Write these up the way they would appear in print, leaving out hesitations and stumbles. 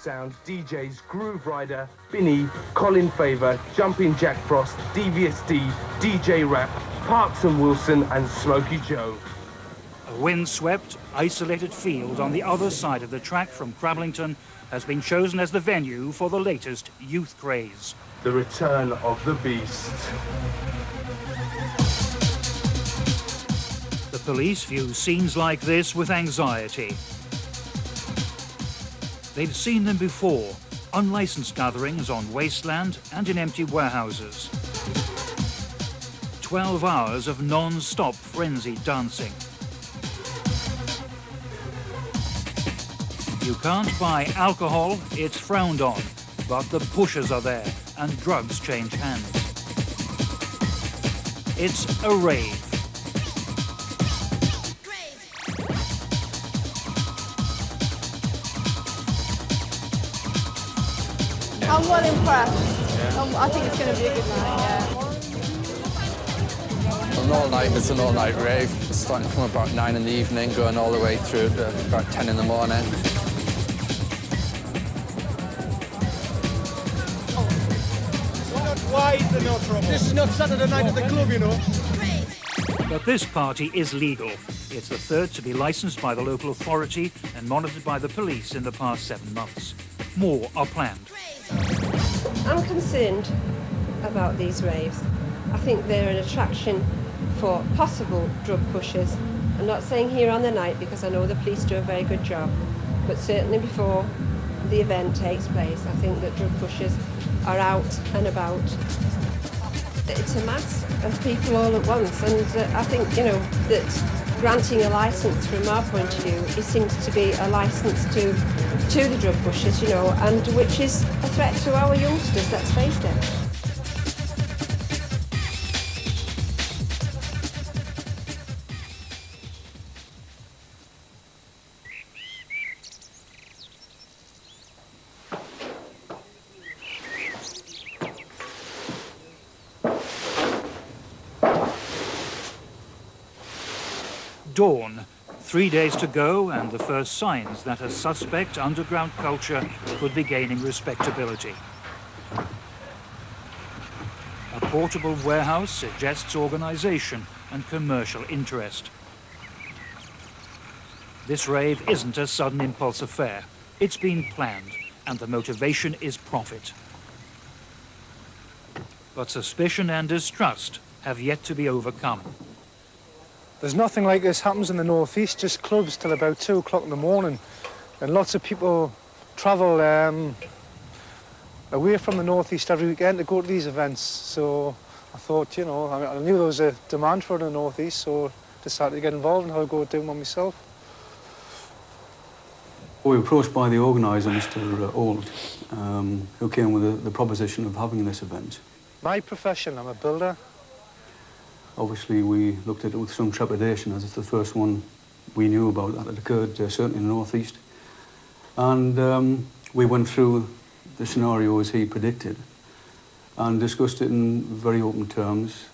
Sound DJs Groove Rider, Binny, Colin Favor, Jumping Jack Frost, Devious D, DJ Rap, Parks and Wilson and Smokey Joe. A windswept, isolated field on the other side of the track from Crablington has been chosen as the venue for the latest youth craze. The return of the beast. The police view scenes like this with anxiety. They've seen them before, unlicensed gatherings on wasteland and in empty warehouses. 12 hours of non-stop frenzied dancing. You can't buy alcohol, it's frowned on, but the pushers are there and drugs change hands. It's a rave. I'm well impressed. I think it's going to be a good night, yeah. An all-night, it's an all-night rave. It's starting from about 9 in the evening, going all the way through to about 10 in the morning. Why is there no trouble? This is not Saturday night at the club, you know. But this party is legal. It's the third to be licensed by the local authority and monitored by the police in the past 7 months. More are planned. I'm concerned about these raves. I think they're an attraction for possible drug pushers. I'm not saying here on the night because I know the police do a very good job, but certainly before the event takes place, I think that drug pushers are out and about. It's a mass of people all at once, and I think, you know, that granting a licence from our point of view, it seems to be a licence to the drug pushers, you know, and which is a threat to our youngsters, let's face it. Dawn. 3 days to go and the first signs that a suspect underground culture could be gaining respectability. A portable warehouse suggests organisation and commercial interest. This rave isn't a sudden impulse affair. It's been planned, and the motivation is profit. But suspicion and distrust have yet to be overcome. There's nothing like this happens in the northeast, just clubs till about 2 o'clock in the morning. And lots of people travel away from the northeast every weekend to go to these events. So I thought, you know, I knew there was a demand for it in the northeast, so decided to get involved and I'll go do one myself. We were approached by the organiser, Mr. Old, who came with the proposition of having this event. My profession, I'm a builder. Obviously, we looked at it with some trepidation, as it's the first one we knew about that had occurred, certainly in the northeast. And we went through the scenario as he predicted and discussed it in very open terms.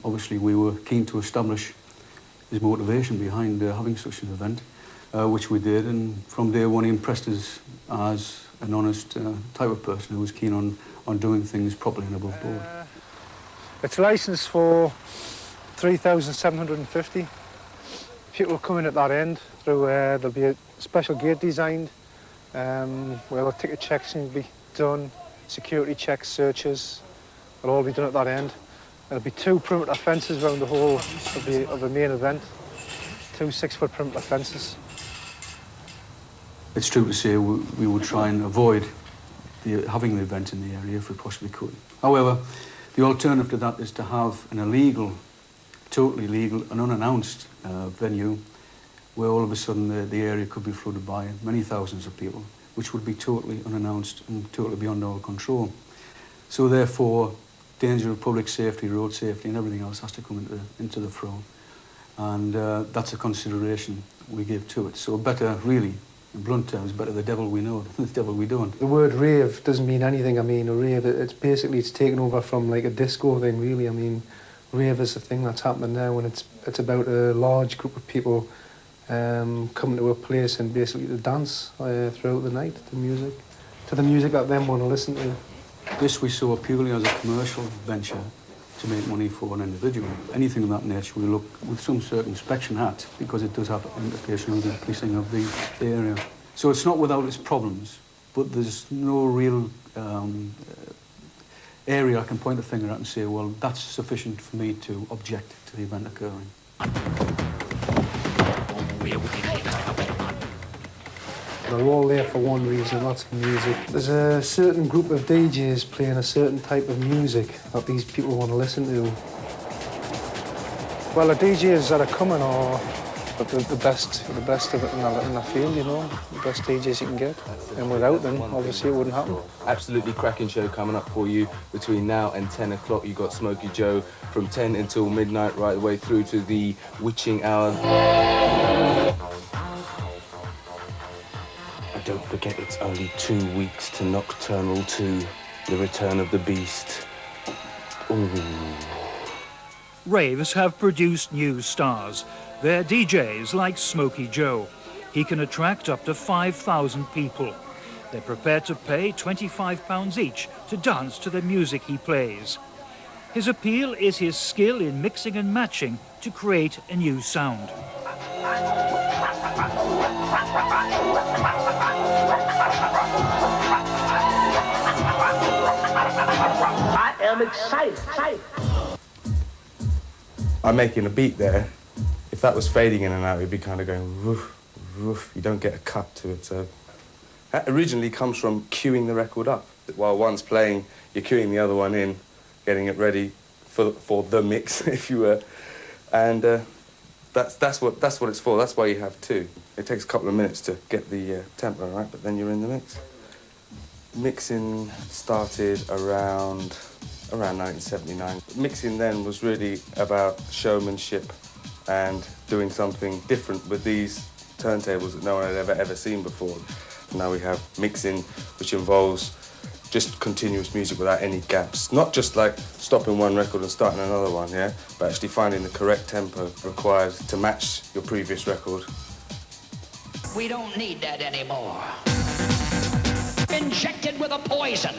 Obviously, we were keen to establish his motivation behind having such an event, which we did. And from day one, he impressed us as an honest type of person who was keen on doing things properly and above board. It's licensed for 3,750. People come in at that end through, there'll be a special gate designed where the ticket checks can be done, security checks, searches, will all be done at that end. There'll be 2 perimeter fences around the whole of the main event, 2 6-foot perimeter fences. It's true to say we would try and avoid having the event in the area if we possibly could. However, the alternative to that is to have an illegal, totally legal and unannounced venue where all of a sudden the area could be flooded by many thousands of people, which would be totally unannounced and totally beyond our control. So therefore, danger of public safety, road safety and everything else has to come into the fray. And that's a consideration we give to it. So better, really, in blunt terms, better the devil we know than the devil we don't. The word rave doesn't mean anything. I mean, a rave, it's basically, it's taken over from like a disco thing, really. I mean, rave is a thing that's happening now, and it's about a large group of people coming to a place and basically to dance throughout the night, the music. to the music that them want to listen to. This we saw purely as a commercial venture to make money for an individual. Anything of that nature we look with some circumspection at, because it does have implications with the policing of the area. So it's not without its problems, but there's no real area I can point a finger at and say, well, that's sufficient for me to object to the event occurring. They're all there for one reason, that's music. There's a certain group of DJs playing a certain type of music that these people want to listen to. Well, the DJs that are coming are the best of it in the field, you know, the best DJs you can get. And without them, obviously, it wouldn't happen. Absolutely cracking show coming up for you between now and 10 o'clock. You've got Smokey Joe from 10 until midnight, right the way through to the witching hour. And don't forget, it's only 2 weeks to Nocturnal 2, The Return of the Beast. Ooh. Raves have produced new stars. They're DJs like Smokey Joe. He can attract up to 5,000 people. They're prepared to pay £25 each to dance to the music he plays. His appeal is his skill in mixing and matching to create a new sound. I am excited. I'm making a beat there. If that was fading in and out, it'd be kind of going woof, woof. You don't get a cut to it. So that originally comes from queuing the record up. While one's playing, you're queuing the other one in, getting it ready for the mix, if you were. And that's what it's for. That's why you have two. It takes a couple of minutes to get the tempo right, but then you're in the mix. Mixing started around 1979. Mixing then was really about showmanship and doing something different with these turntables that no one had ever seen before. Now we have mixing, which involves just continuous music without any gaps. Not just like stopping one record and starting another one, yeah? But actually finding the correct tempo required to match your previous record. We don't need that anymore. Injected with a poison.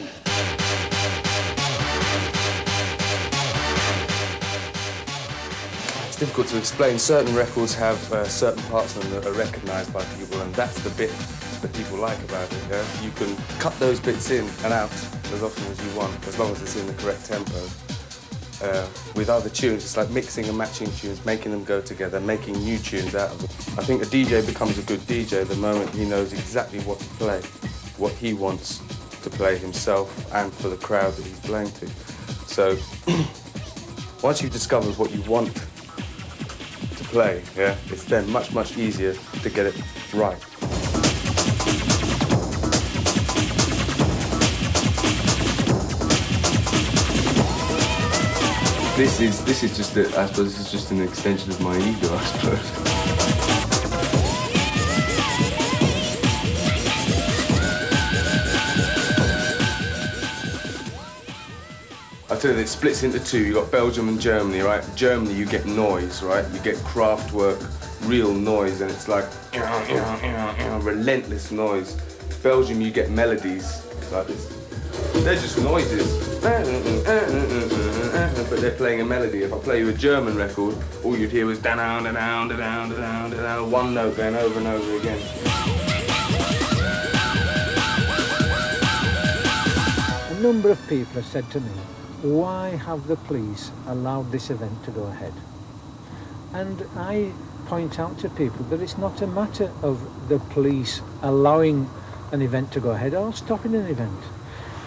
It's difficult to explain. Certain records have certain parts of them that are recognised by people, and that's the bit that people like about it, yeah? You can cut those bits in and out as often as you want, as long as it's in the correct tempo. With other tunes, it's like mixing and matching tunes, making them go together, making new tunes out of them. I think a DJ becomes a good DJ the moment he knows exactly what to play, what he wants to play himself and for the crowd that he's playing to. So, once you've discovered what you want to play, yeah, it's then much, much easier to get it right. This is just I suppose this is just an extension of my ego, I suppose. I tell you, it splits into two. You got Belgium and Germany, right? Germany, you get noise, right? You get craft work, real noise, and it's like relentless noise. Belgium, you get melodies like this. They're just noises, but they're playing a melody. If I play you a German record, all you'd hear was da-down, da-down, da-down, da-down, da-down, one note going over and over again. A number of people have said to me, why have the police allowed this event to go ahead? And I point out to people that it's not a matter of the police allowing an event to go ahead or stopping an event.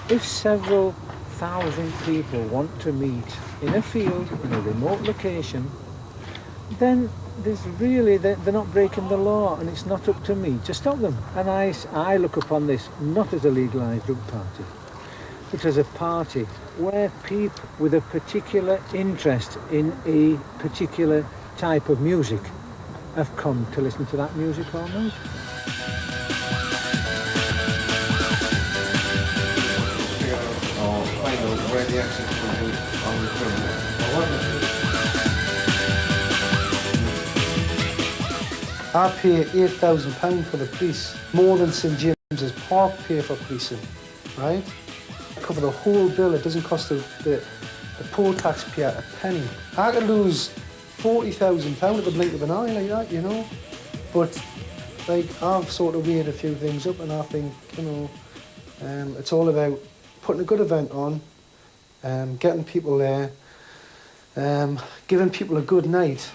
If several thousand people want to meet in a field, in a remote location, then they're not breaking the law, and it's not up to me to stop them. And I look upon this not as a legalised drug party, but as a party where people with a particular interest in a particular type of music have come to listen to that music all night. Where the action will be on the I pay £8,000 for the police, more than St James. There's park pay for policing, right? Cover the whole bill. It doesn't cost the poor taxpayer a penny. I could lose £40,000 at the blink of an eye like that, you know. But like I've sort of weighed a few things up, and I think, you know, it's all about putting a good event on, getting people there, giving people a good night.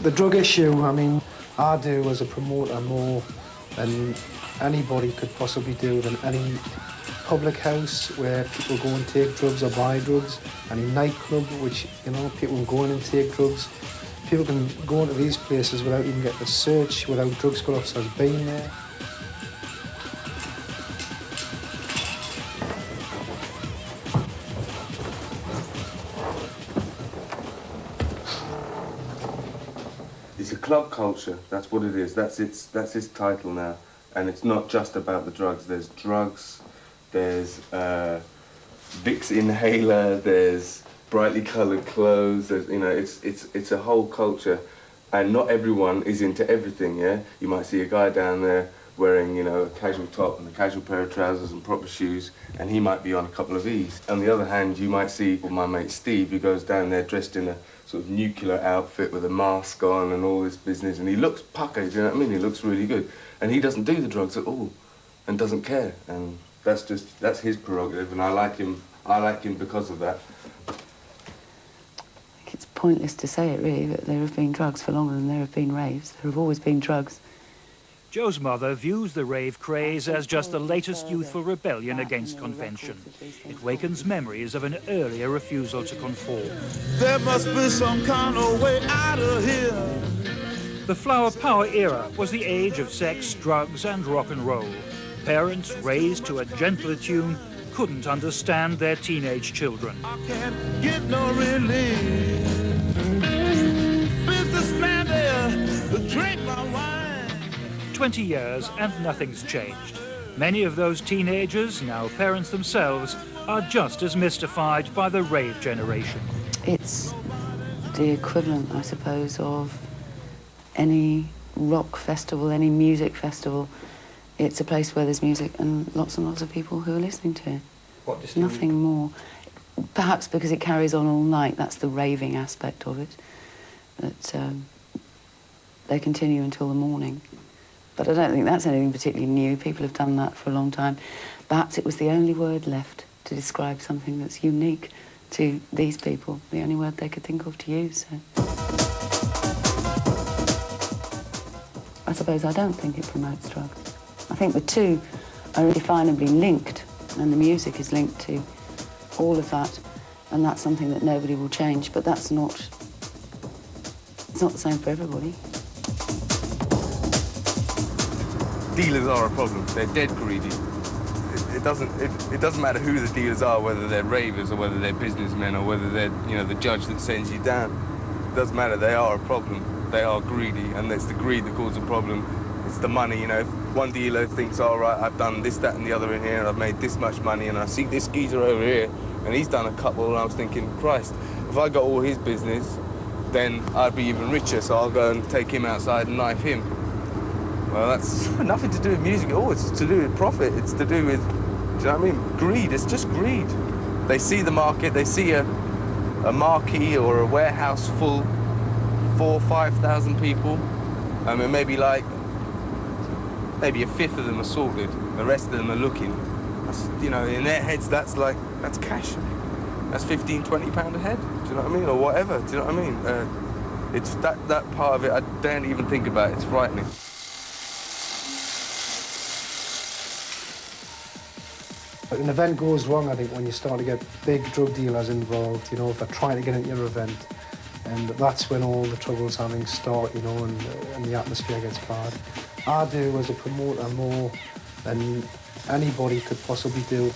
The drug issue, I mean, I do as a promoter more than anybody could possibly do, than any public house where people go and take drugs or buy drugs, any nightclub which, you know, people can go in and take drugs. People can go into these places without even getting a search, without drug squad officers being there. It's a club culture, that's what it is. That's its title now. And it's not just about the drugs. There's drugs, there's Vicks inhaler, there's brightly coloured clothes, there's, you know, it's a whole culture. And not everyone is into everything, yeah? You might see a guy down there wearing, you know, a casual top and a casual pair of trousers and proper shoes, and he might be on a couple of E's. On the other hand, you might see my mate Steve, who goes down there dressed in a sort of nuclear outfit with a mask on and all this business, and he looks puckered, you know what I mean? He looks really good. And he doesn't do the drugs at all, and doesn't care. And that's his prerogative, and I like him because of that. I think it's pointless to say it, really, that there have been drugs for longer than there have been raves. There have always been drugs. Joe's mother views the rave craze as just the latest youthful rebellion against convention. It wakens memories of an earlier refusal to conform. There must be some kind of way out of here. The flower power era was the age of sex, drugs and rock and roll. Parents raised to a gentler tune couldn't understand their teenage children. I can't get no relief. Businessman there, drink my wine. 20 years and nothing's changed. Many of those teenagers, now parents themselves, are just as mystified by the rave generation. It's the equivalent, I suppose, of any rock festival, any music festival. It's a place where there's music and lots of people who are listening to it. Nothing more. Perhaps because it carries on all night, that's the raving aspect of it. That they continue until the morning. But I don't think that's anything particularly new. People have done that for a long time. Perhaps it was the only word left to describe something that's unique to these people, the only word they could think of to use. So. I suppose I don't think it promotes drugs. I think the two are indefinably linked, and the music is linked to all of that, and that's something that nobody will change, but it's not the same for everybody. Dealers are a problem. They're dead greedy. It doesn't matter who the dealers are, whether they're ravers or whether they're businessmen or whether they're, you know, the judge that sends you down. It doesn't matter. They are a problem. They are greedy, and it's the greed that causes the problem. It's the money, you know. If one dealer thinks, all right, I've done this, that, and the other in here, and I've made this much money, and I see this geezer over here, and he's done a couple, and I was thinking, Christ, if I got all his business, then I'd be even richer, so I'll go and take him outside and knife him. Well, that's nothing to do with music at all. It's to do with profit. It's to do with, do you know what I mean? Greed. It's just greed. They see the market. They see a marquee or a warehouse full, 4,000 or 5,000 people. I mean, maybe a fifth of them are sorted. The rest of them are looking. That's, you know, in their heads, that's cash. That's £15, £20 a head. Do you know what I mean? Or whatever. Do you know what I mean? It's that part of it. I don't even think about it. It's frightening. An event goes wrong, I think, when you start to get big drug dealers involved, you know, if they're trying to get into your event. And that's when all the troubles having start, you know, and the atmosphere gets bad. I do as a promoter more than anybody could possibly do.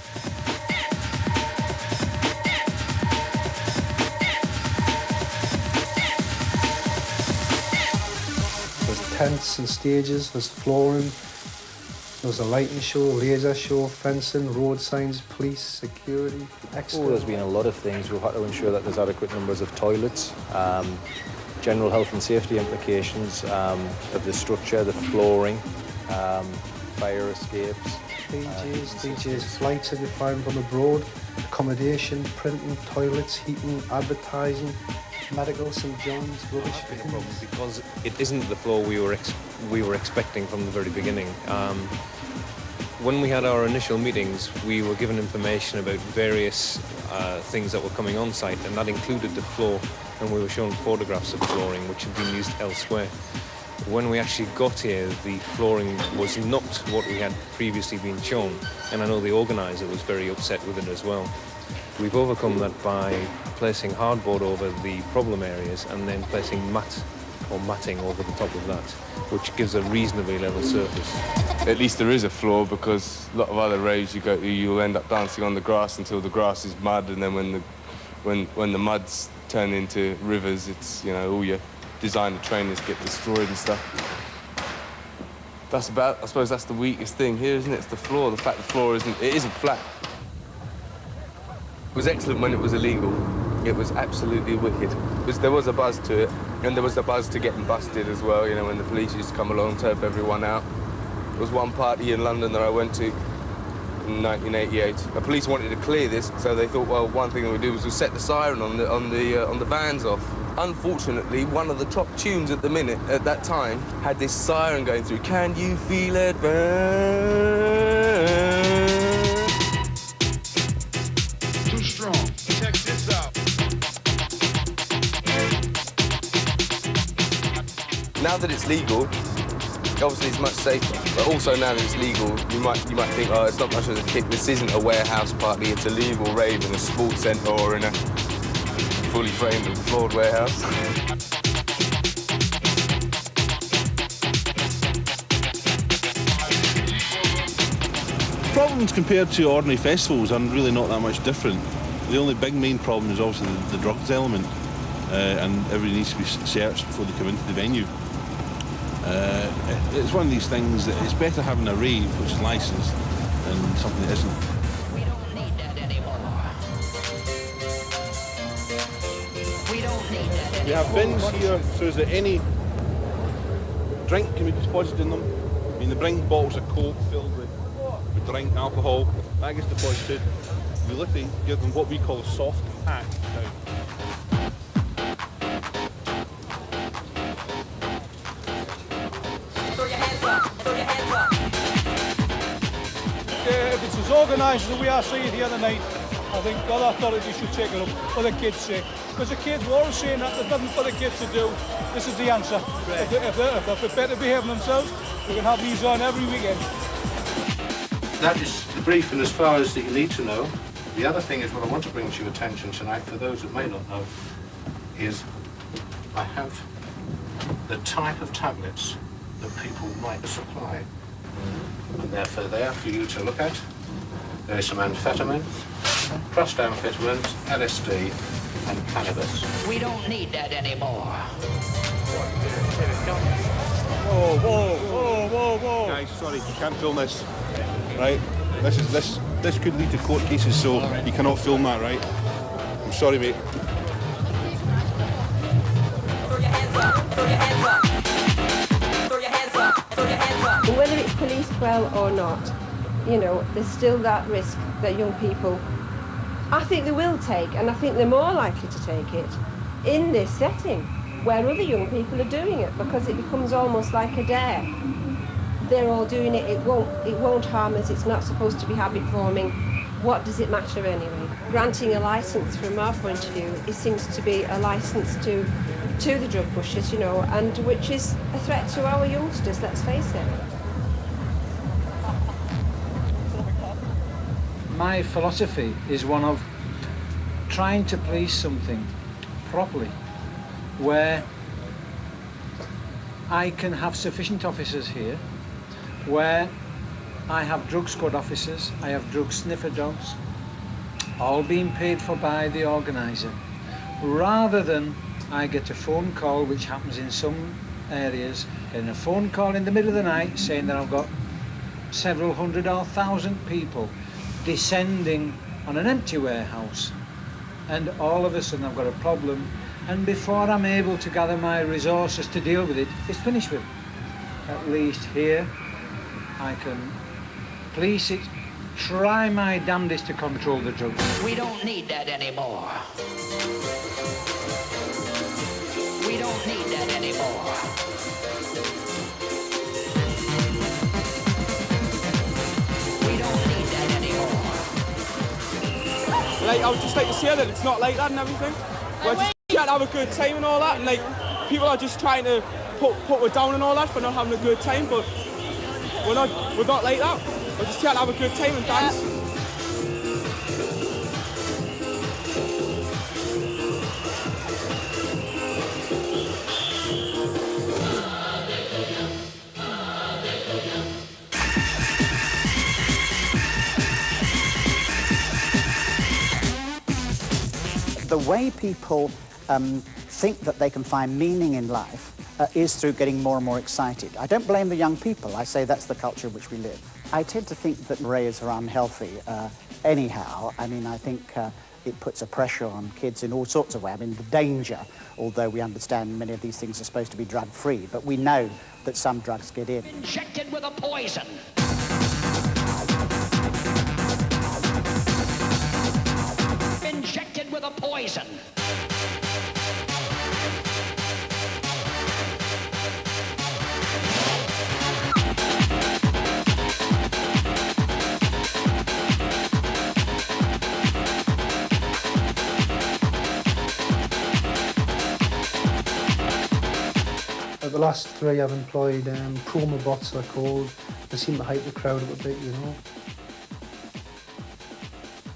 There's tents and stages, there's flooring. There's a lighting show, laser show, fencing, road signs, police, security, extra. Oh, there's been a lot of things. We've had to ensure that there's adequate numbers of toilets, general health and safety implications of the structure, the flooring, fire escapes. DJs, flights if you fly them from abroad, accommodation, printing, toilets, heating, advertising, medical, St John's, rubbish bins. Because it isn't the floor we were expecting from the very beginning. When we had our initial meetings, we were given information about various things that were coming on site, and that included the floor, and we were shown photographs of flooring which had been used elsewhere. When we actually got here, the flooring was not what we had previously been shown, and I know the organiser was very upset with it as well. We've overcome that by placing hardboard over the problem areas and then placing matting over the top of that, which gives a reasonably level surface. At least there is a floor, because a lot of other raves you go to, you'll end up dancing on the grass until the grass is mud, and then when the mud's turned into rivers, it's, you know, all your designer trainers get destroyed and stuff. I suppose that's the weakest thing here, isn't it? It's the floor. The fact the floor isn't flat. It was excellent when it was illegal. It was absolutely wicked. There was a buzz to it, and there was a buzz to getting busted as well, you know, when the police used to come along and turf everyone out. There was one party in London that I went to in 1988. The police wanted to clear this, so they thought, well, one thing they would do was to set the siren on the vans off. Unfortunately, one of the top tunes at the minute, at that time, had this siren going through. Can you feel it burn? Too strong. Check this out. Now that it's legal, obviously it's much safer. But also now that it's legal, you might think, oh, it's not much of a kick. This isn't a warehouse party. It's a legal rave in a sports centre or in a fully framed and floored warehouse. Problems compared to ordinary festivals are really not that much different. The only big main problem is obviously the drugs element, and everybody needs to be searched before they come into the venue. It's one of these things that it's better having a rave which is licensed than something that isn't. We don't need that anymore. We don't need that anymore. We have bins here, so is there any drink can be deposited in them? I mean, they bring bottles of Coke filled with drink, alcohol, that gets deposited. We literally give them what we call a soft pack now. If it's as organised as we are seeing here tonight, I think other authorities should take it up for the kids' sake. Because the kids were always saying that there's nothing for the kids to do. This is the answer. Right. If they're prepared to behave themselves, we can have these on every weekend. That is the briefing as far as that you need to know. The other thing is what I want to bring to your attention tonight, for those that may not know, is I have the type of tablets that people might supply. And therefore they are for you to look at. There is some amphetamines, crushed amphetamines, LSD, and cannabis. We don't need that anymore. Whoa, whoa, whoa, whoa, whoa. Guys, sorry, you can't film this. Right? This could lead to court cases, so you cannot film that, right? I'm sorry, mate. Throw your hands up, throw your hands up. Throw your hands up, throw your hands up. Whether it's police quell or not, you know, there's still that risk that young people, I think they will take, and I think they're more likely to take it in this setting where other young people are doing it, because it becomes almost like a dare. They're all doing it, it won't harm us, it's not supposed to be habit forming. What does it matter anyway? Granting a licence from our point of view, it seems to be a licence to the drug pushers, you know, and which is a threat to our youngsters, let's face it. My philosophy is one of trying to police something properly, where I can have sufficient officers here, where I have drug squad officers, I have drug sniffer dogs, all being paid for by the organiser, rather than I get a phone call, which happens in some areas, getting a phone call in the middle of the night saying that I've got several hundred or thousand people descending on an empty warehouse, and all of a sudden I've got a problem, and before I'm able to gather my resources to deal with it, it's finished with. At least here I can police it, try my damnedest to control the drugs. We don't need that anymore. We don't need that anymore. We don't need that anymore. Like, I would just like to say that it's not like that and everything. We're just trying to have a good time and all that, and like, people are just trying to put us down and all that for not having a good time, but we're not like that. We're just trying to have a good time and dance. The way people think that they can find meaning in life is through getting more and more excited. I don't blame the young people. I say that's the culture in which we live. I tend to think that raves are unhealthy anyhow. I mean, I think it puts a pressure on kids in all sorts of ways. I mean, the danger, although we understand many of these things are supposed to be drug-free, but we know that some drugs get in. Injected with a poison. Injected with a poison. The last 3 I've employed promo bots, they're called. They seem to hype the crowd up a bit, you know.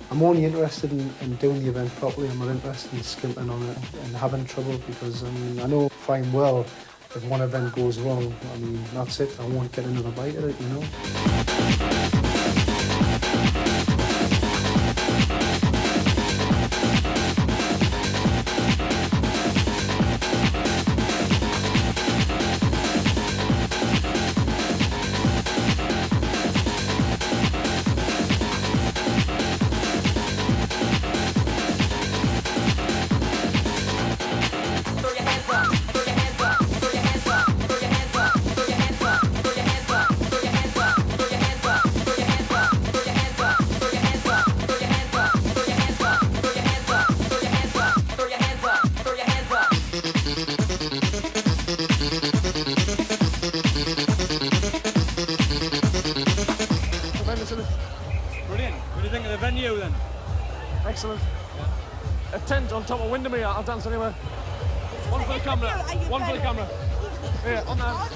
I'm only interested in doing the event properly. I'm not interested in skimping on it and having trouble, because I mean, I know fine well if one event goes wrong, I mean, that's it. I won't get another bite at it, you know. Brilliant. What do you think of the venue then? Excellent. Yeah. A tent on top of Windermere, I'll dance anywhere. One for the camera. One for the camera. Here, on that.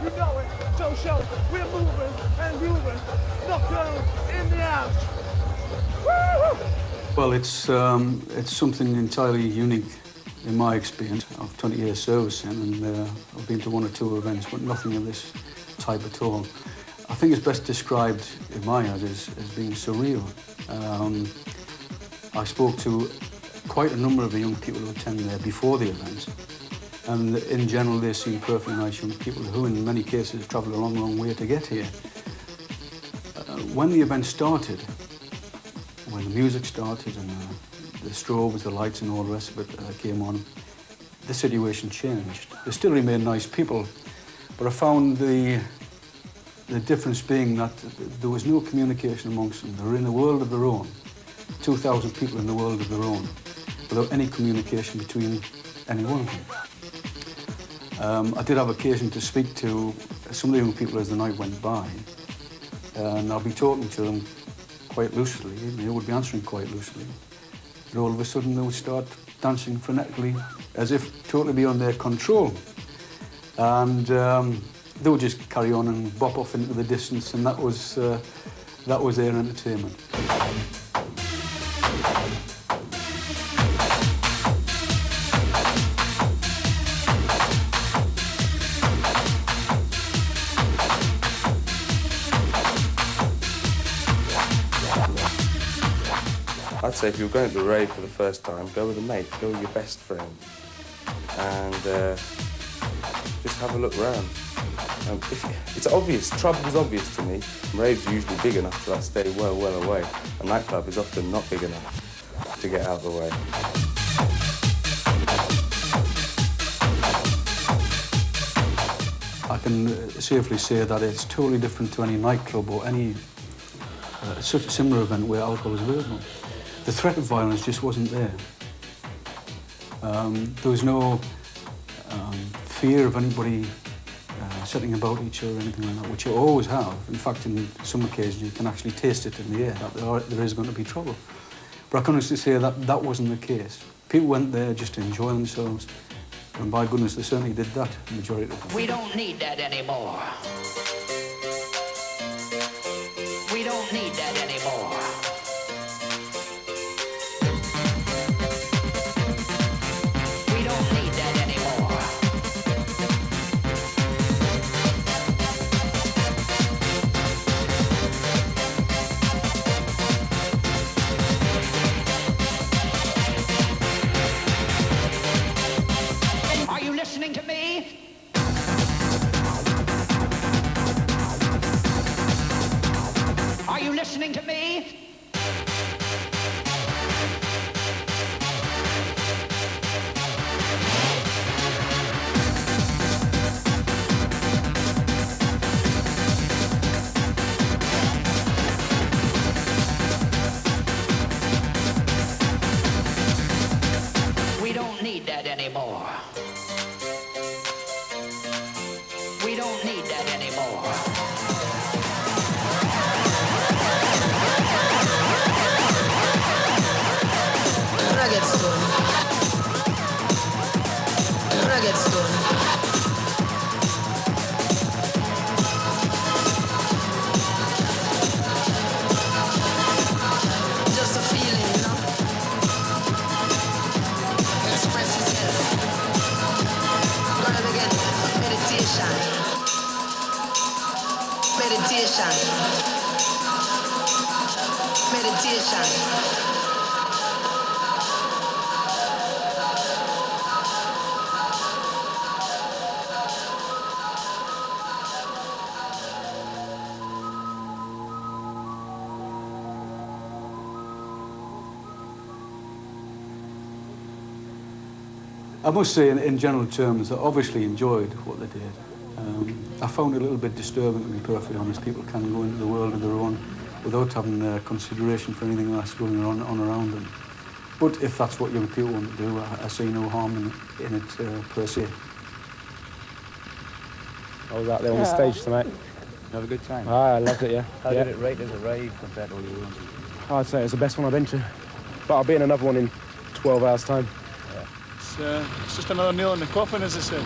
You know it, so show. We're moving and grooving. Knockdown in the house. Woo-hoo! Well, it's something entirely unique in my experience. I've 20 years service in, and I've been to 1 or 2 events, but nothing of this type at all. I think it's best described in my eyes as being surreal. I spoke to quite a number of the young people who attend there before the event. And in general, they seem perfectly nice young people who, in many cases, travelled a long, long way to get here. When the event started, when the music started and the strobes, the lights and all the rest of it came on, the situation changed. They still remain nice people, but I found the difference being that there was no communication amongst them. They were in a world of their own, 2,000 people in a world of their own, without any communication between any one of them. I did have occasion to speak to some of the young people as the night went by, and I'll be talking to them quite loosely, and they would be answering quite loosely. But all of a sudden they would start dancing frenetically, as if totally beyond their control. And they would just carry on and bop off into the distance, and that was their entertainment. I'd say if you're going to the rave for the first time, go with a mate, go with your best friend. And just have a look round. It's obvious, trouble's obvious to me. Rave's usually big enough that I stay well away. A nightclub is often not big enough to get out of the way. I can safely say that it's totally different to any nightclub or any such a similar event where alcohol was available. The threat of violence just wasn't there. There was no fear of anybody setting about each other or anything like that, which you always have. In fact, in some occasions you can actually taste it in the air that there is going to be trouble. But I can honestly say that that wasn't the case. People went there just to enjoy themselves, and by goodness, they certainly did that, the majority of the time. We don't need that anymore. We don't need that anymore. We don't need that anymore. Are you listening to me? Are you listening to me? We don't need that anymore. We don't need that anymore. When I get stoned. When I get stoned. Just a feeling, you know? Express yourself. Gonna get meditation. Meditation. Meditation. I must say, in general terms, I obviously enjoyed what they did. I found it a little bit disturbing, to be perfectly honest. People can go into the world of their own without having consideration for anything that's going on around them. But if that's what young people want to do, I see no harm in it per se. I was out there on the stage tonight. Have a good time? I loved it, yeah. How did it rate as a rave compared to all your ones? I'd say it's the best one I've been to. But I'll be in another one in 12 hours' time. It's just another nail in the coffin, as I said.